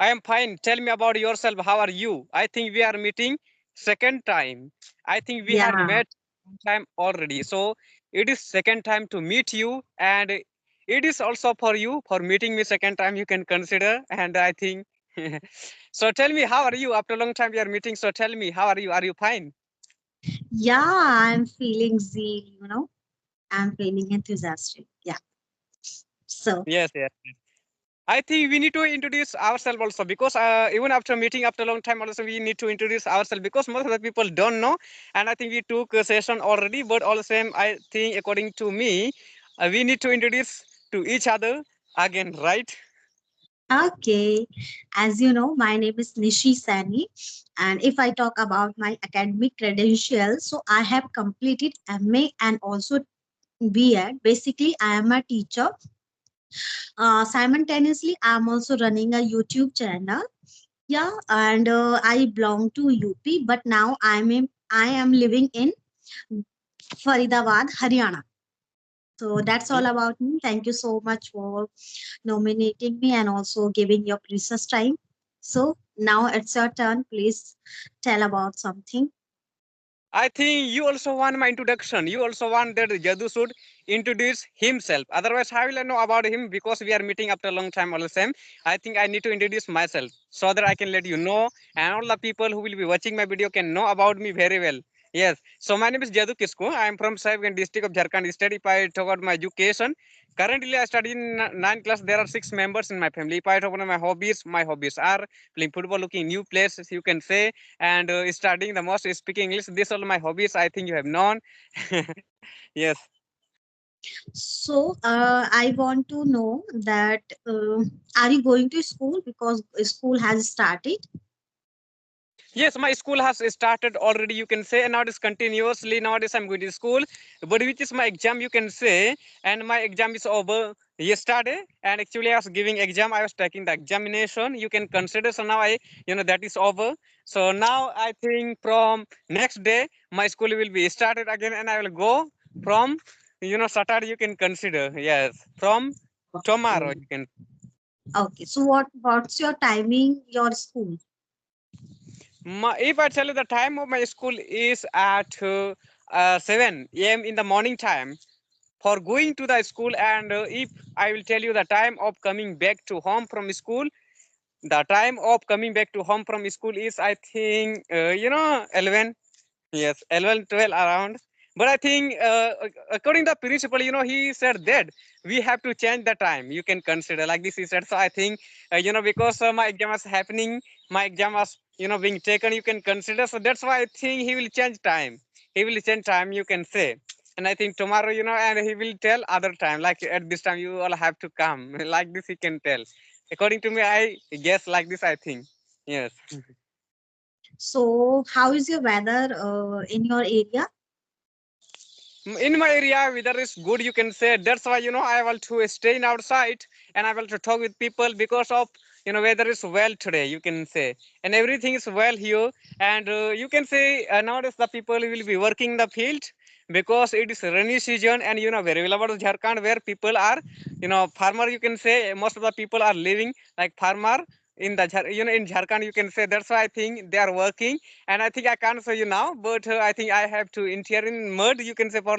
I am fine. Tell me about yourself. How are you? I think we are meeting second time. I think we have Yeah, met one time already. So it is second time to meet you, and it is also for you for meeting me second time. You can consider, and I think. So tell me, how are you? After a long time we are meeting. So tell me, how are you? Are you fine? yeah, I'm feeling I'm feeling enthusiastic. Yeah. So, Yes, yes. I think we need to introduce ourselves also because even after meeting after a long time also we need to introduce ourselves because most of the people don't know, and I think we took a session already, but all the same I think according to me we need to introduce to each other again, right? okay. As you know, my name is Nishi Saini. And if I talk about my academic credentials, so I have completed MA and also B.Ed. Basically, I am a teacher. Simultaneously, I'm also running a YouTube channel. Yeah, and I belong to UP, but now I am living in Faridabad, Haryana. So that's all about me. Thank you so much for nominating me and also giving your precious time. So now it's your turn. Please tell about something. I think you also want my introduction. You also want that Jadu should introduce himself. Otherwise, how will I know about him? Because we are meeting after a long time all the same. I think I need to introduce myself so that I can let you know, and all the people who will be watching my video can know about me very well. Yes. So my name is Jadu Kisko. I am from Sahibganj district of Jharkhand state. If I talk about my education, currently I study in 9th class. There are 6 members in my family. If I talk about my hobbies are playing football, looking new places, you can say, and studying the most, speaking English. These are my hobbies. I think you have known. Yes. So I want to know that are you going to school because school has started? Yes, my school has started already, you can say, and nowadays continuously. Nowadays, I'm going to school, but which is my exam, you can say, and my exam is over yesterday. And actually, I was giving exam, I was taking the examination. You can consider. So now that is over. So now I think from next day, my school will be started again, and I will go from Saturday. You can consider, yes, from tomorrow. Okay. You can. Okay. So what's your timing? Your school? If I tell you the time of my school is at 7 a.m. in the morning time for going to the school, and if I will tell you the time of coming back to home from school, the time of coming back to home from school is I think 11. Yes, 11, 12 around. But I think, according to the principal, he said that we have to change the time. You can consider like this, he said. So I think, because my exam was happening, my exam was, being taken, you can consider. So that's why I think he will change time. He will change time, you can say. And I think tomorrow, and he will tell other time, like at this time, you all have to come. Like this, he can tell. According to me, I guess like this, I think. Yes. So how is your weather in your area? In my area weather is good, you can say. That's why I want to stay in outside, and I want to talk with people because of weather is well today, you can say, and everything is well here. And you can say nowadays the people will be working the field because it is rainy season, and very well about Jharkhand where people are farmer, you can say. Most of the people are living like farmer in the in Jharkhand, you can say. That's why I think they are working, and I think I can't show you now, but I think I have to enter in mud, you can say, for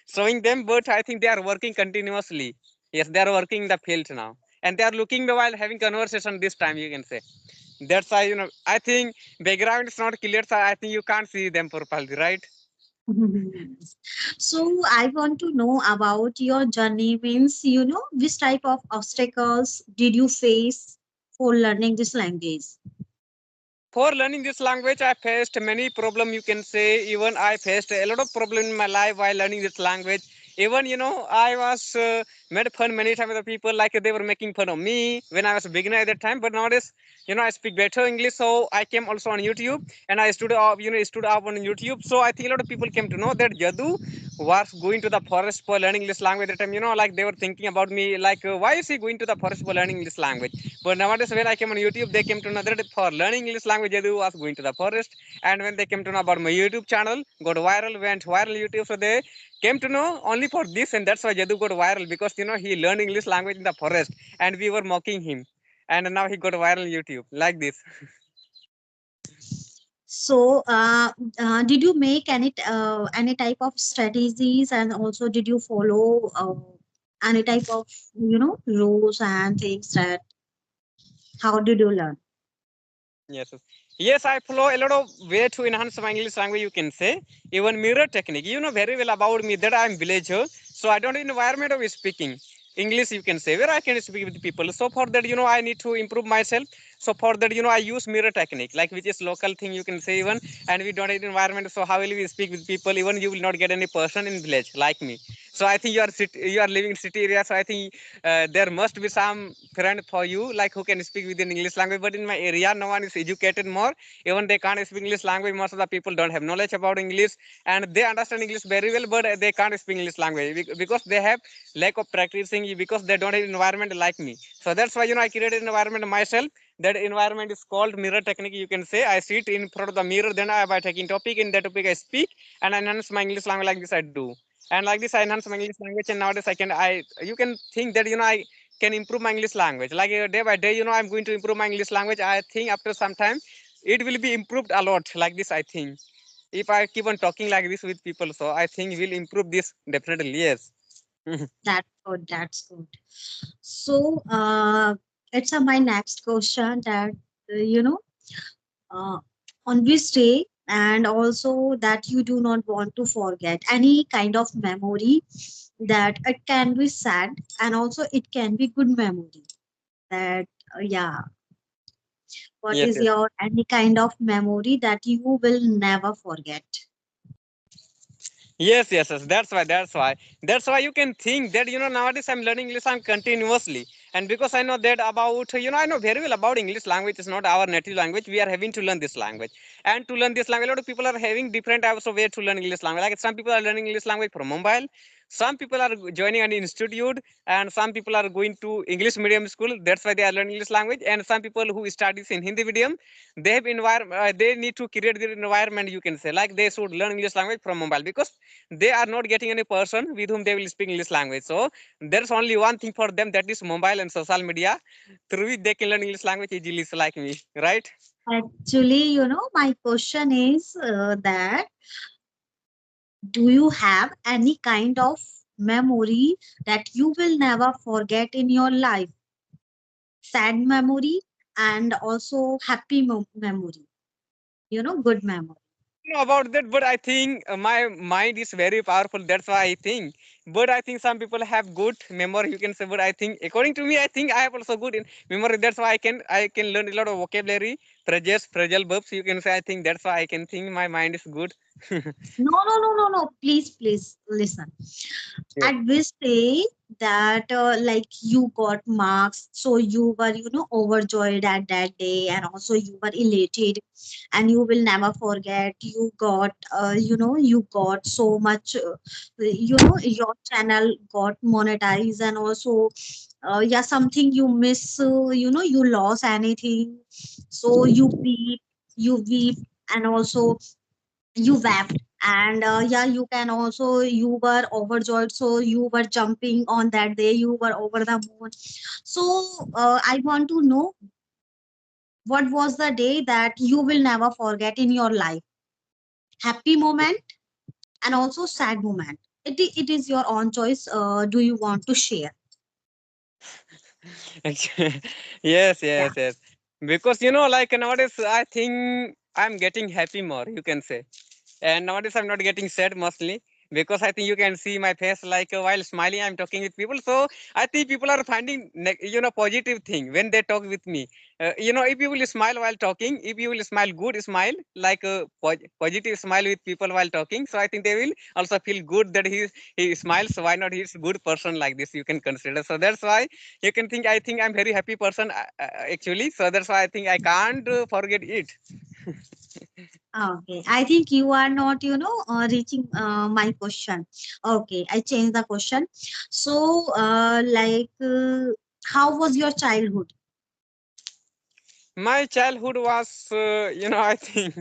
showing them. But I think they are working continuously. Yes, they are working in the field now, and they are looking the while having conversation this time, you can say. That's why I think background is not clear, so I think you can't see them properly, right? So I want to know about your journey. Means which type of obstacles did you face for learning this language? For learning this language, I faced many problem, you can say. Even I faced a lot of problem in my life while learning this language. Even I was made fun many times of the people, like they were making fun of me when I was a beginner at that time. But nowadays I speak better English, so I came also on YouTube, and I stood up on YouTube. So I think a lot of people came to know that Jadu was going to the forest for learning English language at that time. Like they were thinking about me, like why is he going to the forest for learning English language? But nowadays, when I came on YouTube, they came to know that for learning English language, Jadu was going to the forest. And when they came to know about my YouTube channel, got viral, went viral YouTube. So they came to know only for this, and that's why Jadu got viral, because he learned English language in the forest, and we were mocking him. and now he got viral on YouTube like this. So, did you make any type of strategies, and also did you follow any type of rules and things that how did you learn? Yes, yes. Yes, I follow a lot of way to enhance my English language. You can say even mirror technique. You know very well about me that I'm villager, so I don't have environment of speaking English. You can say where I can speak with people. So for that, I need to improve myself. So for that, I use mirror technique, like which is local thing. You can say even, and we don't have environment. So how will we speak with people? Even you will not get any person in village like me. So I think you are living in city area. So I think there must be some friend for you like who can speak within English language. But in my area, no one is educated more. Even they can't speak English language. Most of the people don't have knowledge about English, and they understand English very well, but they can't speak English language because they have lack of practicing, because they don't have environment like me. So that's why I created an environment myself. That environment is called mirror technique. You can say I sit in front of the mirror, then I by taking topic, in that topic I speak and I enhance my English language like this I do. And like this I enhance my English language, and nowadays I you can think that I can improve my English language. Like day by day, I'm going to improve my English language. I think after some time, it will be improved a lot. Like this, I think. If I keep on talking like this with people, so I think we'll improve this definitely. Yes. That's good. That's good. So, it's my next question that you know uh, on which day, and also that you do not want to forget any kind of memory, that it can be sad and also it can be good memory, that yeah, what Yes. is Yes. your any kind of memory that you will never forget? Yes, yes, yes. That's why you can think that nowadays I'm learning English. I'm continuously, and because I know that about I know very well about English language. Is not our native language. We are having to learn this language, and to learn this language, a lot of people are having different types of way to learn English language. Like some people are learning English language from mobile. Some people are joining an institute, and some people are going to English medium school. That's why they are learning English language. And some people who studies in Hindi medium, they have they need to create their environment. You can say like they should learn English language from mobile, because they are not getting any person with whom they will speak English language. So there's only one thing for them, that is mobile and social media, through which they can learn English language easily, so like me, right? Actually, my question is that do you have any kind of memory that you will never forget in your life? Sad memory and also happy memory, good memory. Know about that, but I think my mind is very powerful. That's why I think. But I think some people have good memory. You can say, but I think according to me, I think I have also good in memory. That's why I can learn a lot of vocabulary, phrases, phrasal verbs. You can say I think that's why I can think my mind is good. No, no, no, no, no. Please, please listen. Yes. At which day that like you got marks, so you were overjoyed at that day, and also you were elated, and you will never forget you got you got so much your channel got monetized, and also yeah, something you miss, you lost anything, so you weep, and also you wept, and yeah, you can also you were overjoyed, so you were jumping on that day, you were over the moon. So I want to know what was the day that you will never forget in your life, happy moment and also sad moment. It is your own choice. Do you want to share? Yes, Yeah. yes, yes. Because like nowadays, I think I'm getting happy more. You can say. And nowadays I'm not getting sad mostly, because I think you can see my face like while smiling I'm talking with people. So I think people are finding positive thing when they talk with me. If you will smile while talking, if you will smile good smile, like a positive smile with people while talking, so I think they will also feel good that he smiles. So why not, he's a good person, like this you can consider. So that's why you can think I think I'm very happy person, actually. So that's why I think I can't forget it. Okay, I think you are not reaching my question. Okay, I changed the question. So how was your childhood? My childhood was, I think,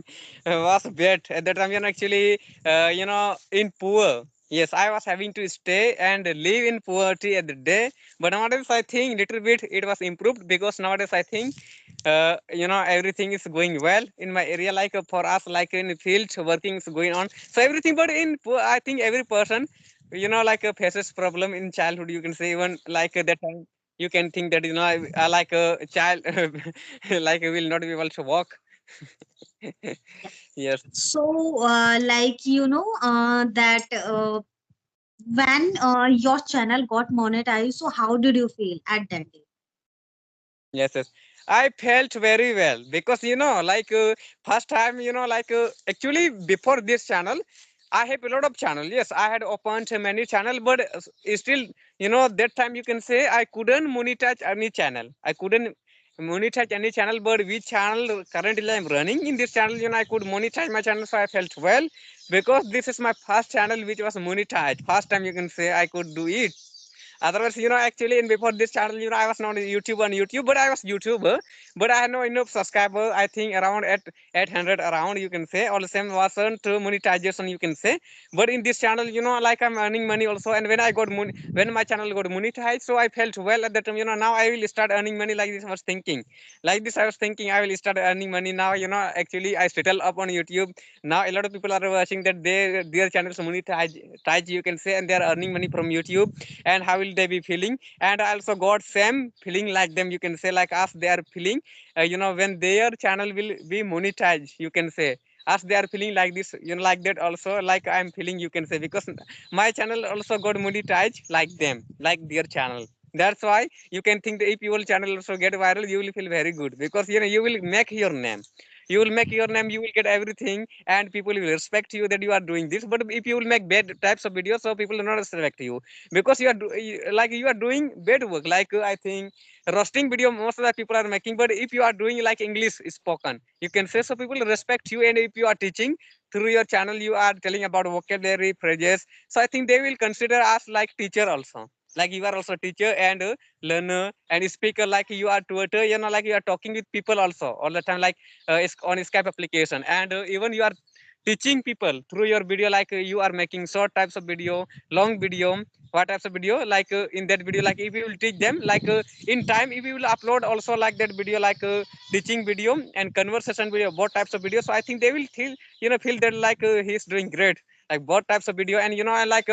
was bad at that time. Actually, in poor. Yes, I was having to stay and live in poverty at the day. But nowadays, I think little bit it was improved because nowadays I think, everything is going well in my area. Like for us, like in the field, working is going on. So everything, but I think every person, faces problem in childhood. You can say even like that time. You can think that like a child, like will not be able to walk. Yeah. Yes. So, like that when your channel got monetized, so how did you feel at that day? Yes, yes. I felt very well because first time actually before this channel, I have a lot of channel. Yes, I had opened many channel, but still that time you can say I couldn't monetize any channel. I couldn't monetize any channel, but which channel currently I'm running in this channel, I could monetize my channel, so I felt well because this is my first channel which was monetized. First time you can say I could do it. Otherwise, actually, in before this channel, I was not a YouTuber on YouTube, but I was YouTuber. But I had no enough subscriber. I think around at 800 around, you can say. All the same wasn't to monetization, you can say. But in this channel, like I'm earning money also. And when my channel got monetized, so I felt well at that time. Now I will start earning money like this. I was thinking, like this. I was thinking I will start earning money now. Actually, I settle up on YouTube. Now a lot of people are watching that their channels monetize, you can say, and they are earning money from YouTube. And how will they be feeling? And I also got same feeling like them, you can say, like us they are feeling, when their channel will be monetized, you can say, as they are feeling like this, like that also, like I'm feeling, you can say, because my channel also got monetized like them, like their channel. That's why you can think that if your channel also get viral, you will feel very good because you will make your name. You will make your name, you will get everything, and people will respect you that you are doing this. But if you will make bad types of videos, so people will not respect you because like you are doing bad work. Like I think roasting video most of the people are making, but if you are doing like English spoken, you can say, so people will respect you. And if you are teaching through your channel, you are telling about vocabulary phrases, so I think they will consider us like teacher also. Like you are also teacher and learner and speaker, like you are tutor, like you are talking with people also all the time, like on Skype application. And even you are teaching people through your video, like you are making short types of video, long video, what types of video, like in that video, like if you will teach them, like in time if you will upload also like that video, like teaching video and conversation video, both types of video, so I think they will feel that like he's doing great, like both types of video. And I like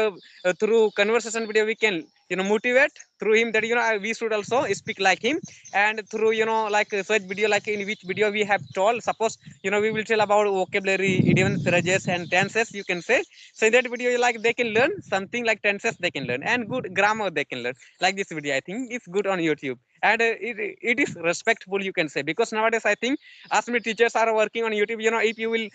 through conversation video we can motivate through him that we should also speak like him. And through like such video, like in which video we have told, suppose we will tell about vocabulary, idioms, phrases and tenses, you can say. So in that video, like they can learn something like tenses, they can learn, and good grammar they can learn. Like this video, I think it's good on YouTube. And it is respectful, you can say, because nowadays I think as many teachers are working on YouTube. If you will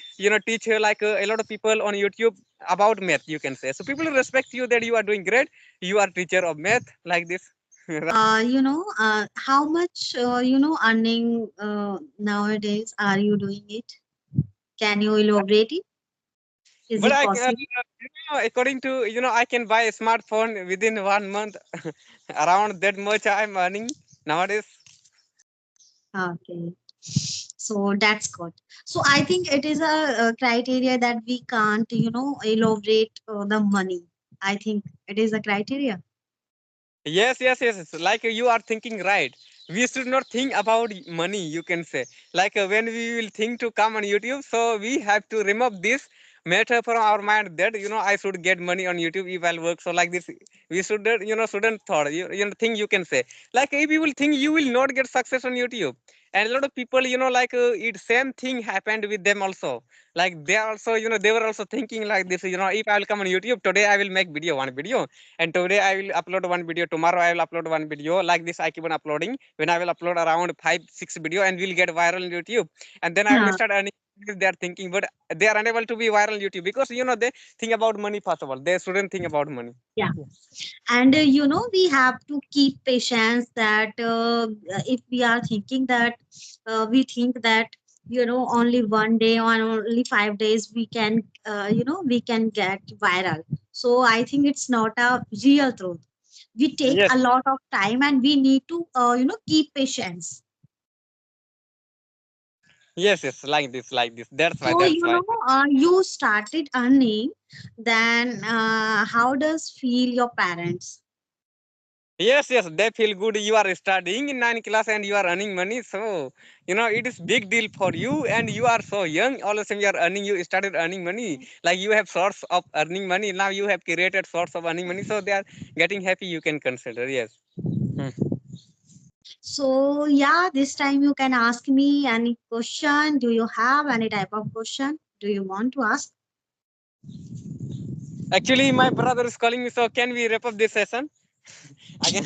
teach like a lot of people on YouTube about math, you can say, so people will respect you that you are doing great, you are teacher of math, like this. How much earning nowadays are you doing it? Can you elaborate it? Is But it possible? according to I can buy a smartphone within 1 month. Around that much I'm earning nowadays. Okay. So that's good. So I think it is a criteria that we can't, elaborate the money. I think it is a criteria. Yes, yes, yes, yes. Like you are thinking right. We should not think about money, you can say. Like when we will think to come on YouTube, so we have to remove this matter from our mind that I should get money on YouTube if I'll work. So like this, we should shouldn't thought think, you can say. Like if you will think, you will not get success on YouTube. And a lot of people, like it same thing happened with them also. Like they are also, they were also thinking like this. If I will come on YouTube today, I will make one video, and today I will upload one video, tomorrow I will upload one video, like this I keep on uploading. When I will upload around 5 6 video and will get viral on YouTube, and then I will Yeah. start earning. They are thinking, but they are unable to be viral on YouTube because they think about money first of all. They shouldn't think about money. Yeah. And we have to keep patience that if we are thinking that we think that only one day or only 5 days we can we can get viral. So I think it's not a real truth. We take Yes. a lot of time and we need to keep patience. Yes, yes, like this. That's why, So, that's why. you started earning, then how does feel your parents? Yes, yes, they feel good. You are studying in 9th class and you are earning money. So, it is big deal for you and you are so young. All of a sudden you are earning, you started earning money. Like you have source of earning money. Now you have created source of earning money. So they are getting happy. You can consider. Yes. Hmm. So, yeah, this time you can ask me any question. Do you have any type of question? Do you want to ask? Actually, my brother is calling me. So can we wrap up this session? Again.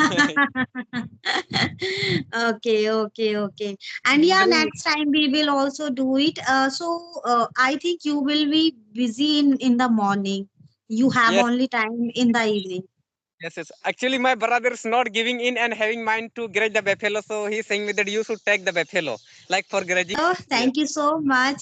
Okay, okay, okay. And yeah, next time we will also do it. I think you will be busy in the morning. You have Yes. only time in the evening. Yes, yes. Actually, my brother is not giving in and having mind to grade the buffalo. So he's saying me that you should take the buffalo, like for grading. Oh, Yes. thank you so much.